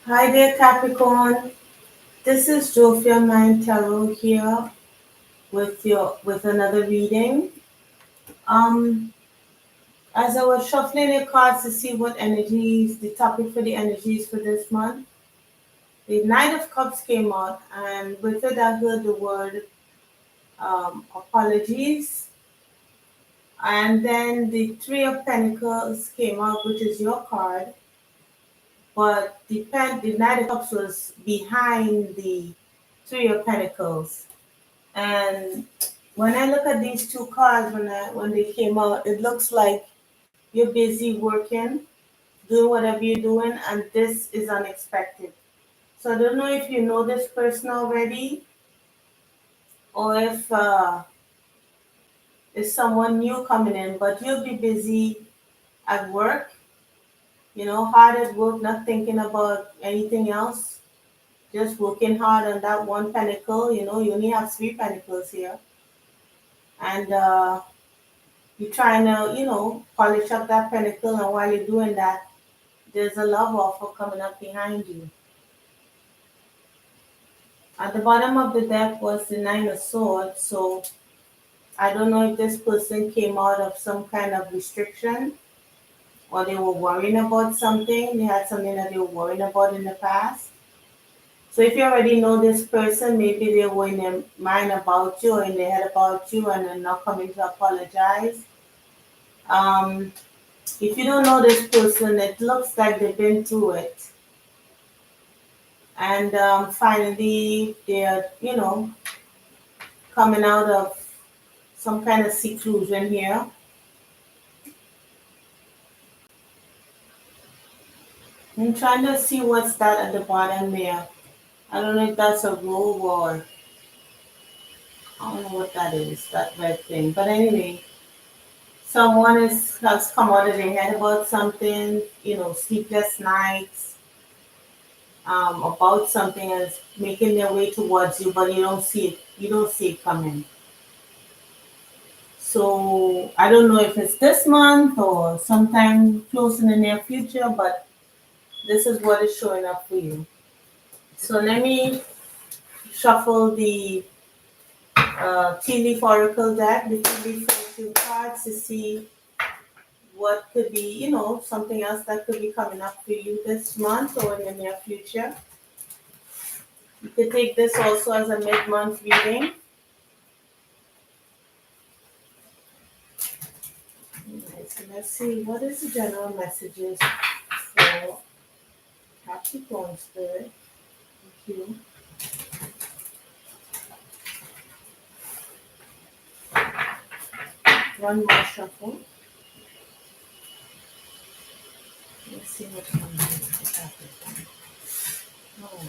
Hi there, Capricorn. This is Jophia Mind Tarot here with another reading. Um, as I was shuffling the cards to see what energies, the topic for the energies for this month, the Knight of Cups came out, and with it I heard the word apologies, and then the Three of Pentacles came out, which is your card, but the Knight of Cups was behind the Three of Pentacles. And when I look at these two cards, when they came out, it looks like you're busy working, doing whatever you're doing, and this is unexpected. So I don't know if you know this person already, or if it's someone new coming in, but you'll be busy at work, hard at work, not thinking about anything else, just working hard on that one pentacle. You only have three pentacles here, and you're trying to, polish up that pentacle, and while you're doing that, there's a love offer coming up behind you. At the bottom of the deck was the Nine of Swords, so I don't know if this person came out of some kind of restriction or they were worrying about something. They had something that they were worrying about in the past. So if you already know this person, maybe they were in their mind about you or in their head about you and they're not coming to apologize. Um, if you don't know this person, it looks like they've been through it. And finally, they're, coming out of some kind of seclusion here. I'm trying to see what's that at the bottom there. I don't know if that's a robe or I don't know what that is, that red thing. But anyway, someone has come out of their head about something, sleepless nights, about something and is making their way towards you, but you don't see it. You don't see it coming. So I don't know if it's this month or sometime close in the near future, but this is what is showing up for you. So let me shuffle the tea leaf oracle deck, the tea leaf fortune cards to see what could be, something else that could be coming up for you this month or in the near future. You could take this also as a mid-month reading. Alright, so let's see, what is the general messages for Capricorn Spirit? Thank you. One more shuffle. Let's see what's coming up for Capricorn. Oh,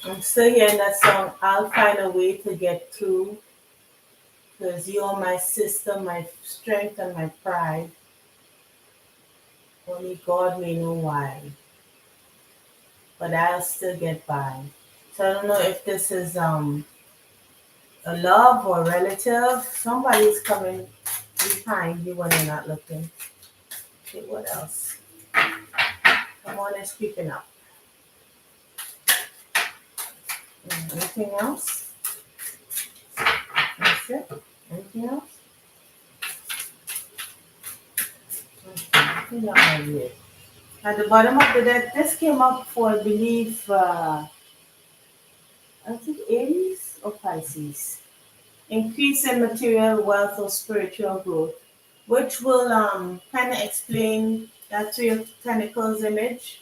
I'm still hearing that song, I'll find a way to get through, because you're my sister, my strength, and my pride. Only God may know why, but I'll still get by. So I don't know if this is a love or relative. Somebody's coming behind you when you're not looking. Okay, what else? Someone is creeping up. Anything else? That's it? Anything else? Okay, not really. At the bottom of the deck, this came up for, I believe, I think Aries or Pisces. Increase in material wealth or spiritual growth, which will kind of explain that Three of Pentacles image.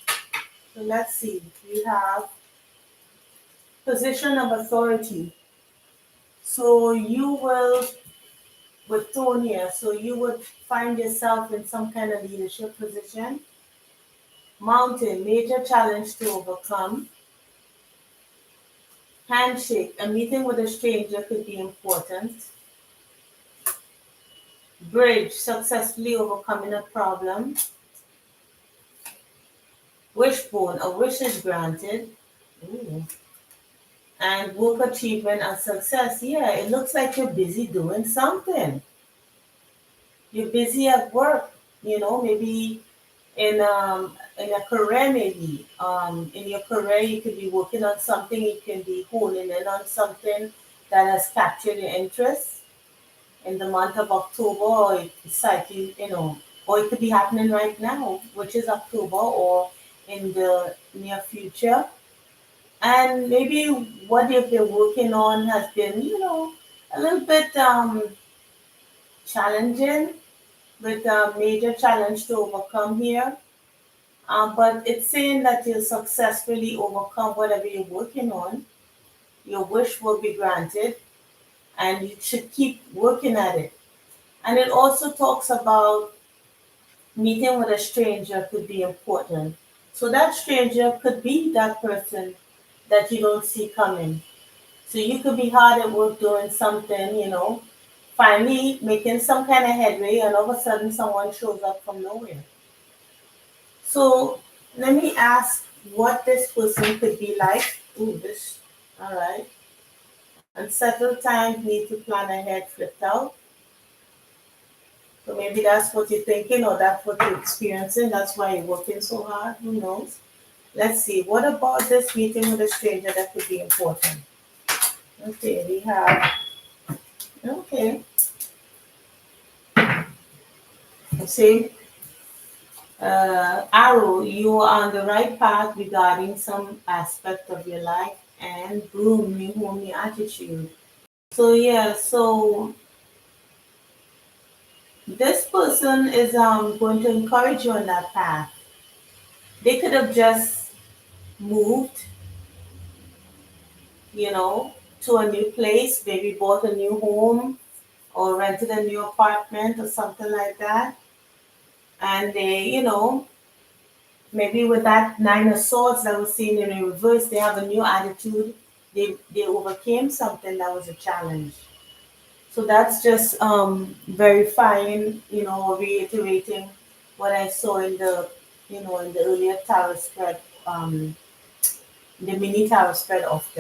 So let's see. We have position of authority. So you will, with throne here, so you would find yourself in some kind of leadership position. Mountain, major challenge to overcome. Handshake, a meeting with a stranger could be important. Bridge, successfully overcoming a problem. Wishbone, a wish is granted. Ooh. And work achievement and success. Yeah, it looks like you're busy doing something. You're busy at work, maybe in a career, maybe. In your career you could be working on something, you can be honing in on something that has captured your interest in the month of October, or it's like or it could be happening right now, which is October, or in the near future. And maybe what you've been working on has been, a little bit challenging, with a major challenge to overcome here. But it's saying that you successfully overcome whatever you're working on. Your wish will be granted, and you should keep working at it. And it also talks about meeting with a stranger could be important. So that stranger could be that person that you don't see coming. So you could be hard at work doing something, finally making some kind of headway, and all of a sudden someone shows up from nowhere. So let me ask what this person could be like. Ooh, this, all right. Unsettled times, need to plan ahead, flipped out. So maybe that's what you're thinking, or that's what you're experiencing. That's why you're working so hard. Who knows? Let's see. What about this meeting with a stranger that could be important? Okay, we have, okay. See, arrow, you are on the right path regarding some aspect of your life, and boom, new home, new attitude. So yeah, so this person is going to encourage you on that path. They could have just moved, you know, to a new place, maybe bought a new home or rented a new apartment or something like that. And they, maybe with that nine of swords that was seen in reverse, they have a new attitude. They overcame something that was a challenge. So that's just verifying, or reiterating what I saw in the earlier tarot spread, the mini tarot spread off,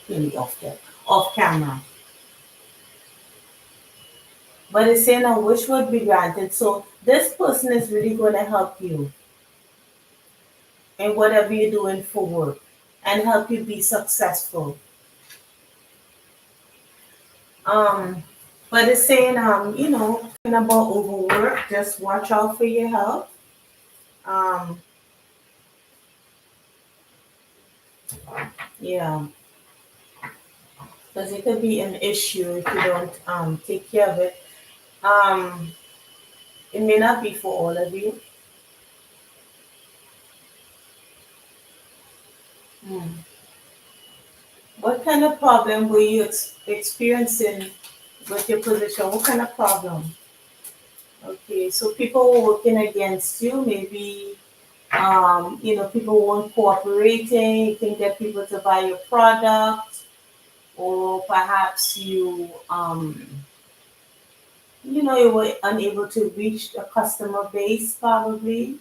really off camera. But it's saying a wish would be granted. So this person is really going to help you in whatever you're doing for work, and help you be successful. Um, but it's saying, talking about overwork, just watch out for your health. Um, yeah, because it could be an issue if you don't take care of it. Um, it may not be for all of you. Hmm. What kind of problem were you experiencing with your position? What kind of problem? Okay, so people were working against you, maybe people weren't cooperating, you can get people to buy your product, or perhaps you were unable to reach a customer base probably.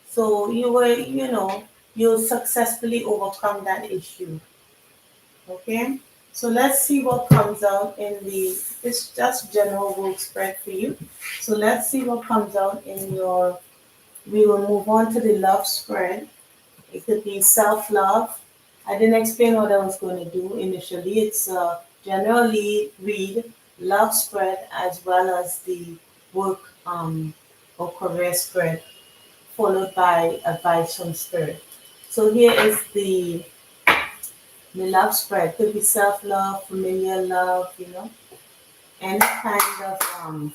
So you successfully overcome that issue. Okay, so let's see what comes out in the, it's just general work spread for you. So let's see what comes out in your, we will move on to the love spread. It could be self-love. I didn't explain what I was going to do initially. It's generally read love spread as well as the work or career spread, followed by advice from spirit. So here is the love spread. Could be self-love, familiar love, any kind of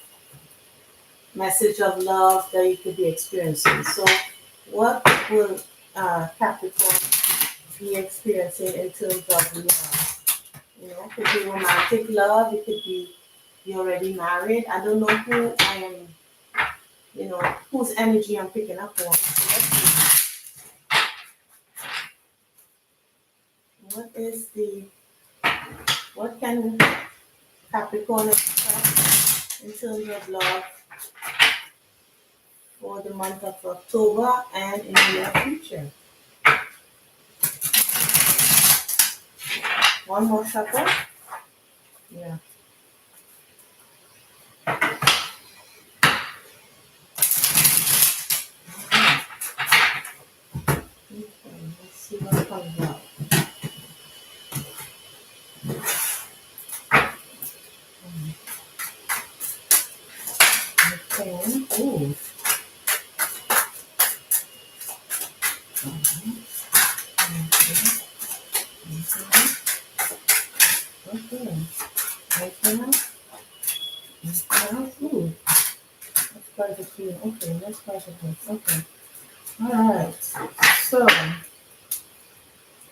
message of love that you could be experiencing. So what will Capricorn be experiencing in terms of love? It could be romantic love, it could be you're already married. I don't know who I am, whose energy I'm picking up on. So let's see. What is the, what can Capricorn expect in terms of love for the month of October and in the near future? One more shuffle. Yeah. Okay, let's see what comes out. Okay. Ooh. Okay. Anything else? Anything else? Ooh. That's quite a few. Okay, that's quite a few. Okay. All right. So,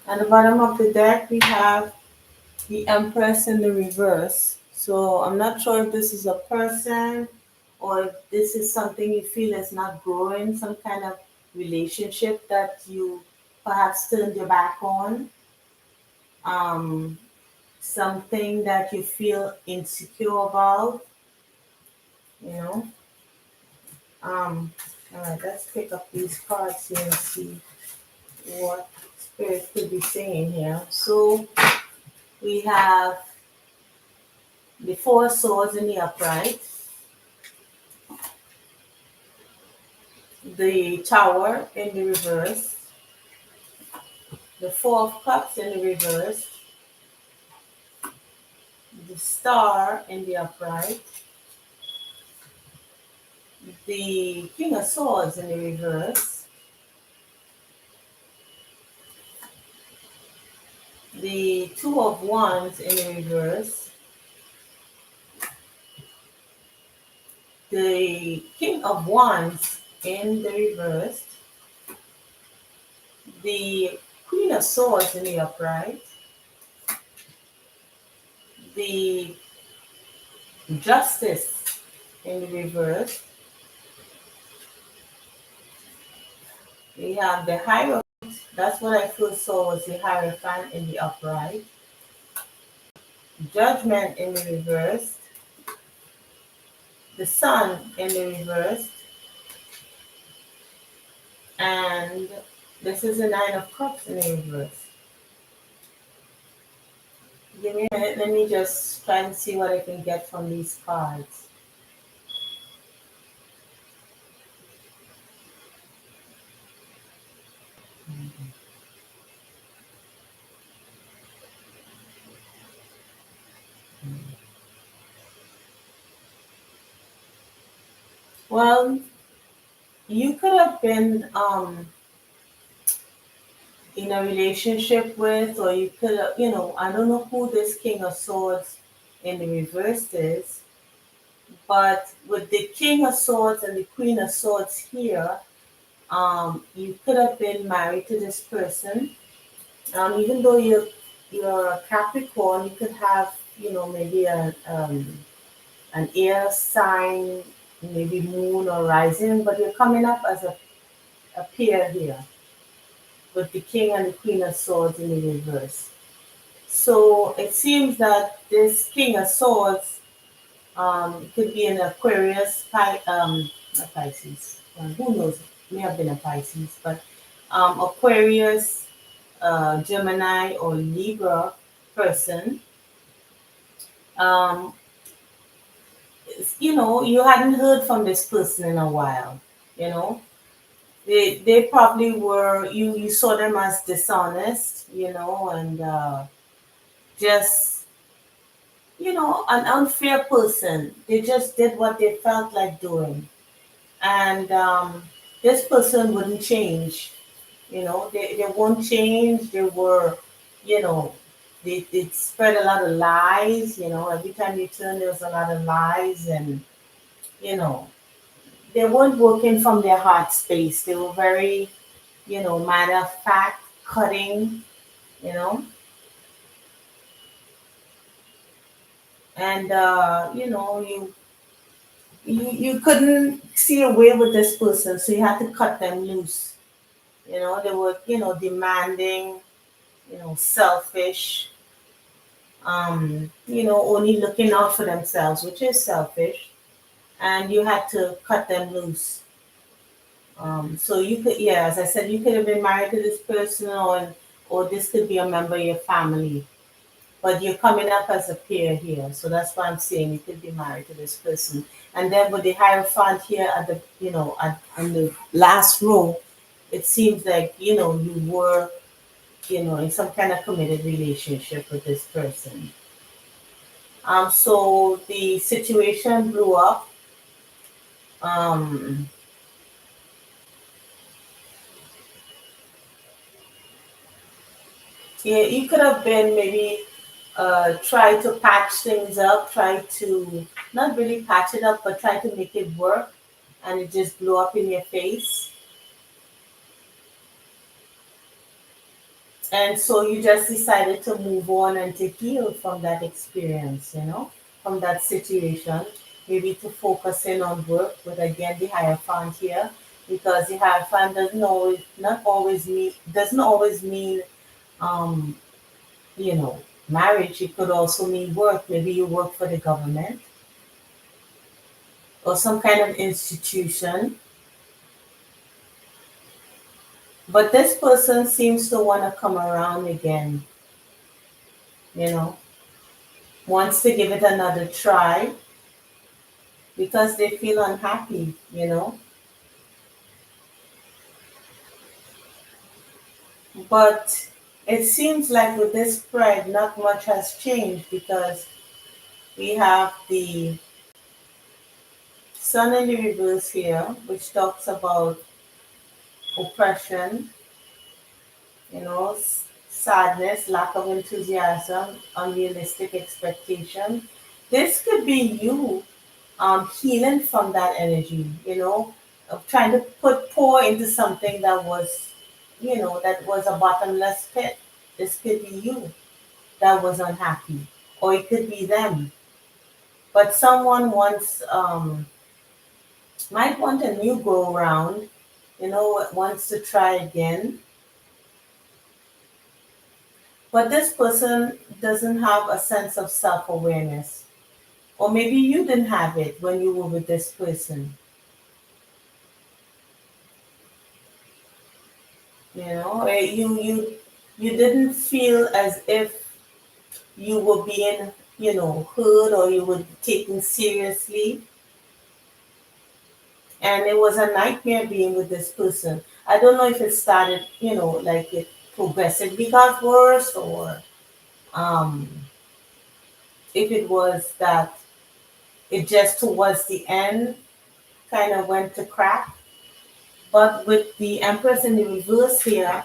at the bottom of the deck, we have the Empress in the reverse. So, I'm not sure if this is a person or if this is something you feel is not growing, some kind of relationship that you perhaps turned your back on, um, something that you feel insecure about, you know. Um, all right, let's pick up these cards here and see what Spirit could be saying here. So we have the Four Swords in the upright, the Tower in the reverse, the Four of Cups in the reverse, the Star in the upright, the King of Swords in the reverse, the Two of Wands in the reverse, the King of Wands in the reverse, the Queen of Swords in the upright, the Justice in the reverse, we have the Hierophant. That's what I first saw was the Hierophant in the upright, Judgment in the reverse, the Sun in the reverse, and this is the Nine of Cups in the reverse. Give me a minute, let me just try and see what I can get from these cards. Well, you could have been in a relationship with, or you could have, I don't know who this King of Swords in the reverse is, but with the King of Swords and the Queen of Swords here, you could have been married to this person. Even though you're a Capricorn, you could have, maybe an air sign, maybe moon or rising, but you're coming up as a pair here with the King and the Queen of Swords in the reverse. So it seems that this King of Swords could be an Aquarius, not Pisces. Who knows? May have been a Pisces, but Aquarius, Gemini, or Libra person. Um, you hadn't heard from this person in a while. You know, they probably were. You saw them as dishonest. And just an unfair person. They just did what they felt like doing, and this person wouldn't change. They won't change. They were, you know, they spread a lot of lies. Every time you turn, there's a lot of lies, and you know, they weren't working from their heart space. They were very, matter of fact, cutting. You know, and you couldn't see a way with this person, so you had to cut them loose. They were, demanding, selfish, only looking out for themselves, which is selfish, and you had to cut them loose. So you could, yeah, as I said, you could have been married to this person, or this could be a member of your family. but you're coming up as a pair here. So that's why I'm saying you could be married to this person. And then with the Hierophant here at the, on the last row, it seems like, you were, in some kind of committed relationship with this person. So the situation blew up. Um, yeah, you could have been maybe try to patch things up, try to not really patch it up, but try to make it work, and it just blew up in your face. And so you just decided to move on and to heal from that experience, from that situation. Maybe to focus in on work, but again, the Hierophant here, because the Hierophant doesn't always mean um, marriage. It could also mean work. Maybe you work for the government or some kind of institution. But this person seems to want to come around again, you know, wants to give it another try because they feel unhappy. But it seems like with this spread, not much has changed because we have the sun in the reverse here, which talks about oppression, sadness, lack of enthusiasm, unrealistic expectation. This could be you healing from that energy, of trying to pour into something that was a bottomless pit. This could be you that was unhappy, or it could be them. But someone might want a new go around, wants to try again. But this person doesn't have a sense of self awareness. Or maybe you didn't have it when you were with this person. You didn't feel as if you were being, heard or you were taken seriously. And it was a nightmare being with this person. I don't know if it started, like it progressively got worse, or um, if it was that it just towards the end kind of went to crap. But with the Empress in the reverse here,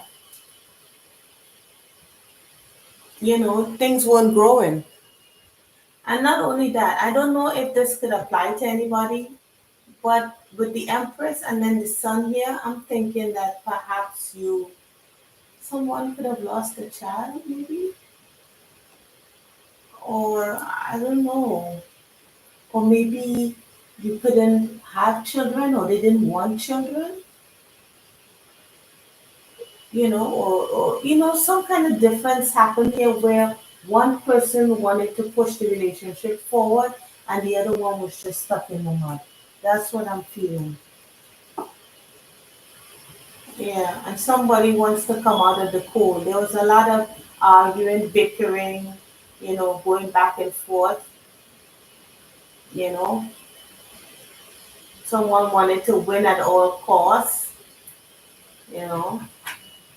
things weren't growing. And not only that, I don't know if this could apply to anybody, but with the Empress and then the Sun here, I'm thinking that perhaps someone could have lost a child, maybe, or I don't know, or maybe you couldn't have children, or they didn't want children, or some kind of difference happened here where one person wanted to push the relationship forward and the other one was just stuck in the mud. That's what I'm feeling. Yeah, and somebody wants to come out of the cold. There was a lot of arguing, bickering, going back and forth, you know. Someone wanted to win at all costs, you know.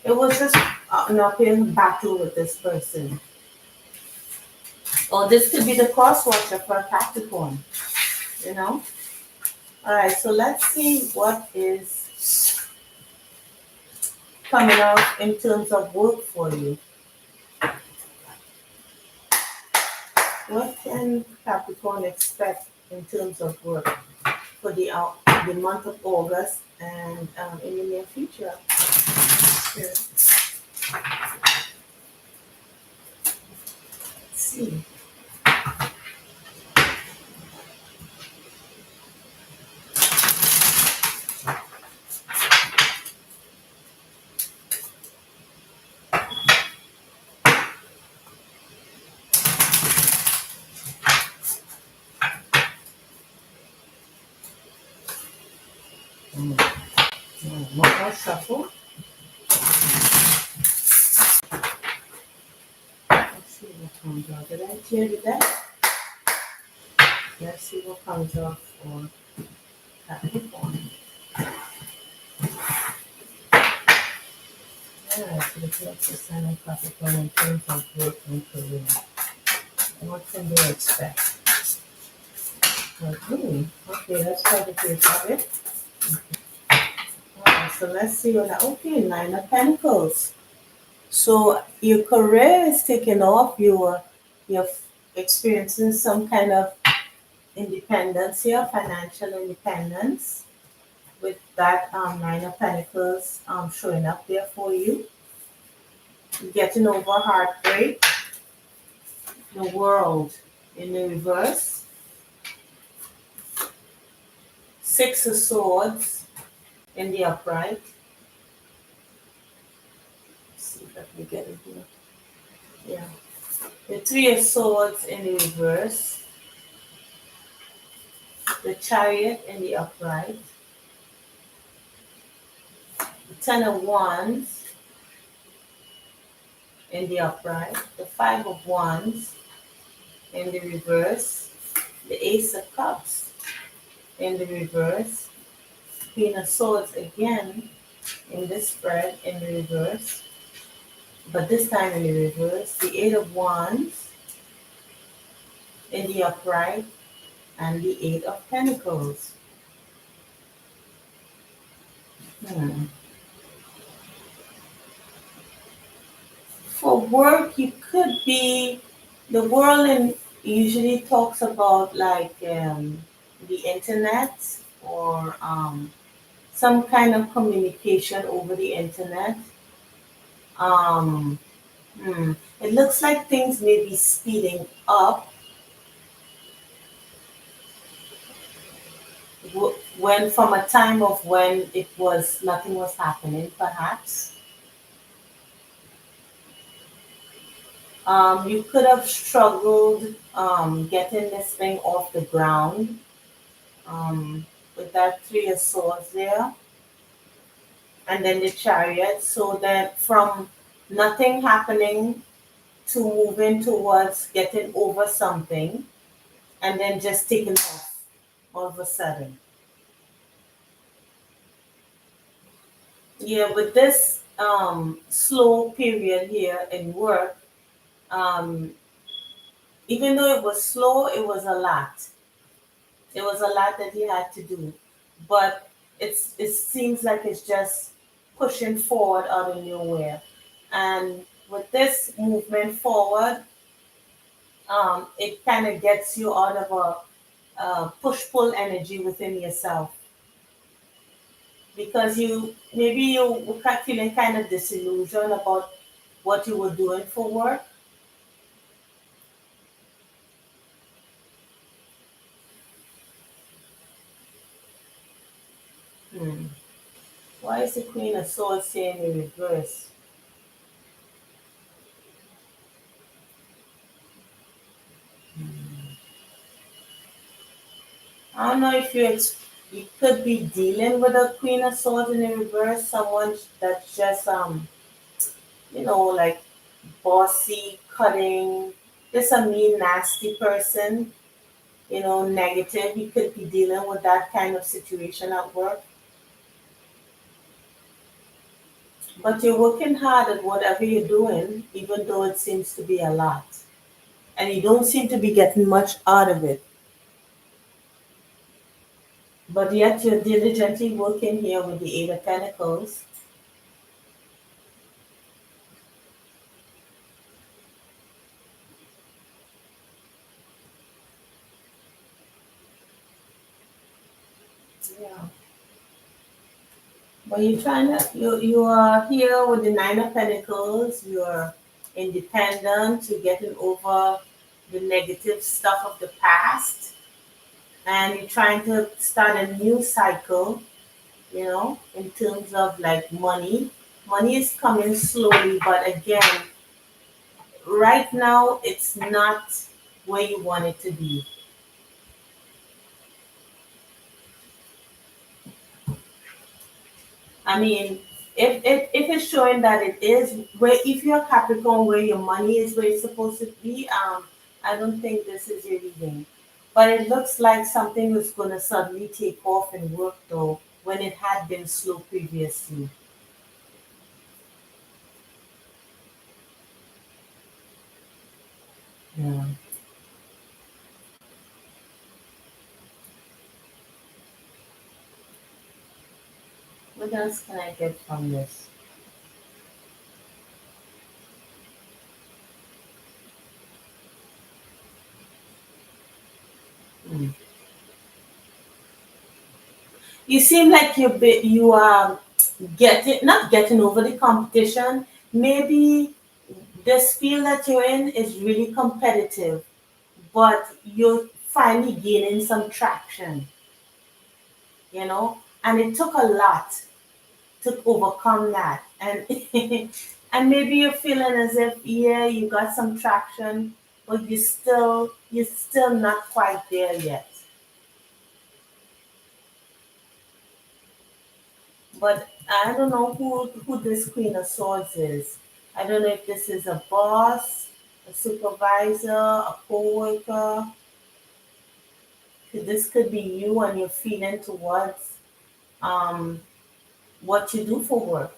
It was just an uphill battle with this person. Or this could be the cross watcher for a Capricorn, you know. All right, so let's see what is coming out in terms of work for you. What can Capricorn expect in terms of work for the month of August and in the near future? Sure. Let's see. One more shuffle. Let's see what comes out. Did I tear the deck? Let's see what comes out for Capricorn. Yeah, so the next sign of Capricorn in terms of work and career. What can they expect? Okay, let's try to take of it. Alright, so let's see what okay, Nine of Pentacles. So your career is taking off, you're experiencing some kind of independence here, financial independence, with that Nine of Pentacles showing up there for you. Getting over heartbreak, the World in the reverse, Six of Swords in the upright. Let's see if I can get it here. Yeah. The Three of Swords in the reverse, the Chariot in the upright, the Ten of Wands in the upright, the Five of Wands in the reverse, the Ace of Cups in the reverse, Queen of Swords again in this spread in the reverse, but this time in the reverse, the Eight of Wands in the upright, and the Eight of Pentacles. Hmm. For work, you could be the world and usually talks about like the internet or some kind of communication over the internet. Um, it looks like things may be speeding up when from a time of when it was nothing was happening, perhaps. You could have struggled getting this thing off the ground with that Three of Swords there, and then the Chariot. So that from nothing happening to moving towards getting over something, and then just taking off all of a sudden. Yeah, with this slow period here in work, um, even though it was slow, it was a lot. It was a lot that he had to do, but it seems like it's just pushing forward out of nowhere. And with this movement forward, it kind of gets you out of a push pull energy within yourself because you were feeling kind of disillusioned about what you were doing for work. Hmm. Why is the Queen of Swords saying in reverse? I don't know if you could be dealing with a Queen of Swords in the reverse, someone that's just like bossy, cutting, just a mean, nasty person, negative. You could be dealing with that kind of situation at work. But you're working hard at whatever you're doing, even though it seems to be a lot. And you don't seem to be getting much out of it. But yet you're diligently working here with the Eight of Pentacles. Yeah. But you are here with the Nine of Pentacles. You're independent. You're getting over the negative stuff of the past, and you're trying to start a new cycle. In terms of like money. Money is coming slowly, but again, right now it's not where you want it to be. I mean, If it's showing that it is where, if you're Capricorn, where your money is where it's supposed to be, I don't think this is your reading. But it looks like something is going to suddenly take off and work though when it had been slow previously. Yeah. What else can I get from this? Hmm. You seem like you are getting, not getting over the competition. Maybe this field that you're in is really competitive, but you're finally gaining some traction, and it took a lot to overcome that. And and maybe you're feeling as if, yeah, you got some traction, but you're still not quite there yet. But I don't know who this Queen of Swords is. I don't know if this is a boss, a supervisor, a co-worker. This could be you and you're feeling towards um, what you do for work.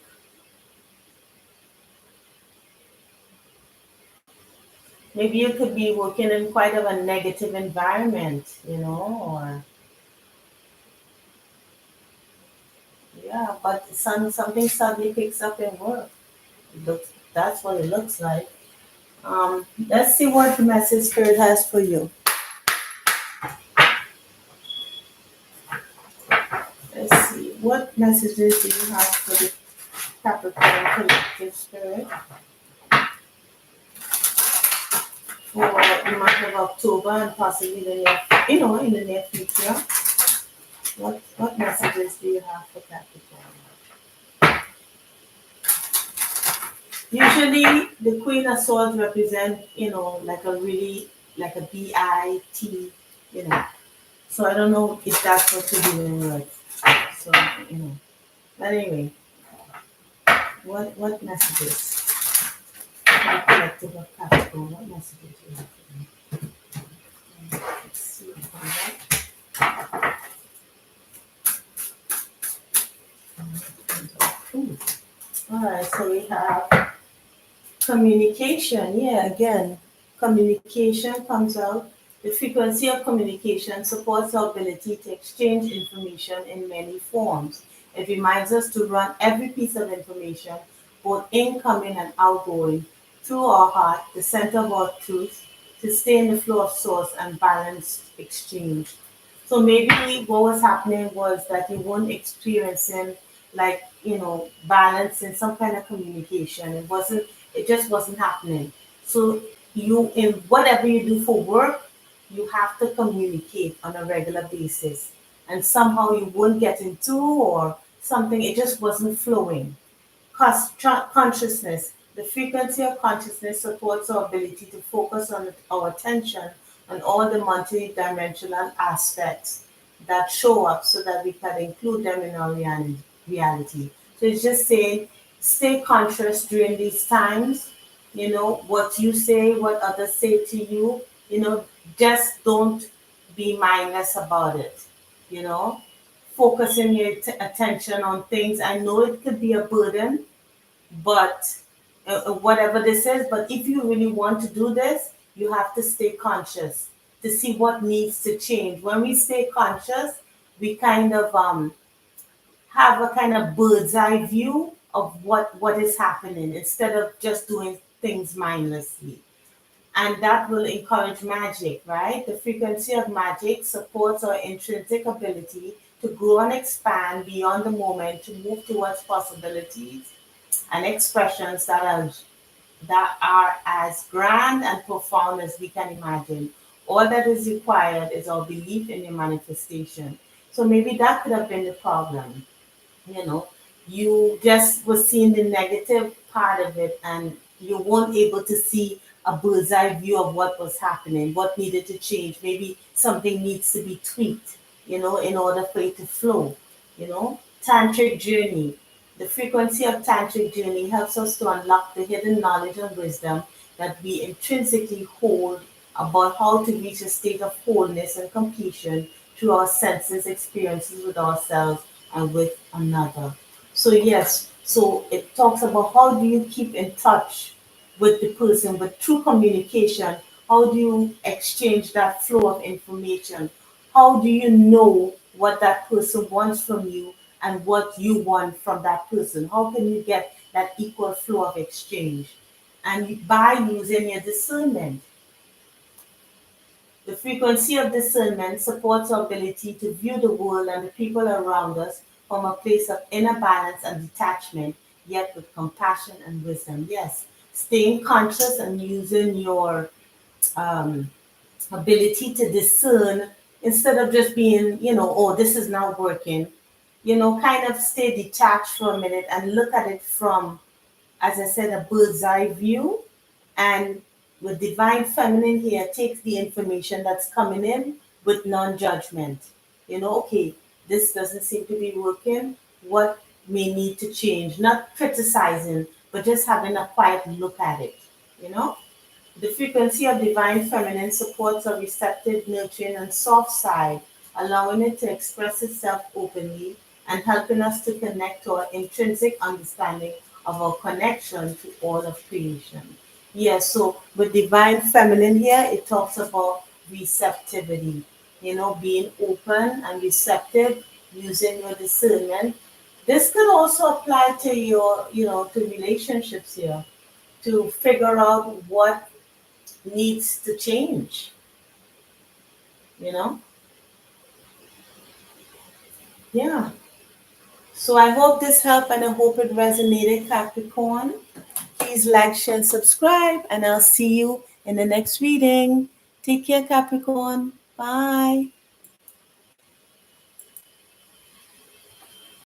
Maybe you could be working in quite of a negative environment, or yeah, but something suddenly picks up in work. That's what it looks like. Let's see what the message spirit has for you. Let's see. What messages do you have for the Capricorn collective spirit for the month of October and possibly in the near future? What messages do you have for Capricorn? Usually, the Queen of Swords represent, like a really, like a BIT, you know. So I don't know if that's what you're dealing with. So, you know. But anyway, what messages? The collective of Capricorn, what messages do you have for me? Let's see what comes up. Ooh. All right, so we have communication. Yeah, again, communication comes out. The frequency of communication supports our ability to exchange information in many forms. It reminds us to run every piece of information, both incoming and outgoing, through our heart, the center of our truth, to stay in the flow of source and balanced exchange. So maybe what was happening was that you weren't experiencing, like, balance in some kind of communication. It just wasn't happening. So you, in whatever you do for work, you have to communicate on a regular basis. And somehow you weren't getting to, or something, it just wasn't flowing. Consciousness. The frequency of consciousness supports our ability to focus on our attention on all the multi-dimensional aspects that show up so that we can include them in our reality. So it's just saying, stay conscious during these times, what you say, what others say to you, just don't be mindless about it, you know focusing your attention on things. I know it could be a burden, but whatever this is, but if you really want to do this, you have to stay conscious to see what needs to change. When we stay conscious, we kind of have a kind of bird's eye view of what is happening instead of just doing things mindlessly. And that will encourage magic, right? The frequency of magic supports our intrinsic ability to grow and expand beyond the moment, to move towards possibilities and expressions that are as grand and profound as we can imagine. All that is required is our belief in the manifestation. So maybe that could have been the problem. You know, you just were seeing the negative part of it, and you weren't able to see a bird's eye view of what was happening, what needed to change. Maybe something needs to be tweaked, in order for it to flow. Tantric journey. The frequency of tantric journey helps us to unlock the hidden knowledge and wisdom that we intrinsically hold about how to reach a state of wholeness and completion through our senses, experiences with ourselves and with another. So yes, so it talks about how do you keep in touch with the person, but through communication, how do you exchange that flow of information? How do you know what that person wants from you and what you want from that person? How can you get that equal flow of exchange? And by using your discernment, the frequency of discernment supports our ability to view the world and the people around us from a place of inner balance and detachment, yet with compassion and wisdom. Yes, staying conscious and using your um, ability to discern instead of just being, oh, this is not working, kind of stay detached for a minute and look at it from, as I said, a bird's eye view. And with divine feminine here, takes the information that's coming in with non-judgment. Okay, this doesn't seem to be working. What may need to change? Not criticizing, but just having a quiet look at it. You know? The frequency of divine feminine supports a receptive, nurturing, and soft side, allowing it to express itself openly and helping us to connect to our intrinsic understanding of our connection to all of creation. Yes, so with divine feminine here, it talks about receptivity, being open and receptive, using your discernment. This could also apply to your, to relationships here to figure out what needs to change, you know? Yeah. So I hope this helped and I hope it resonated, Capricorn. Please like, share, and subscribe, and I'll see you in the next reading. Take care, Capricorn. Bye.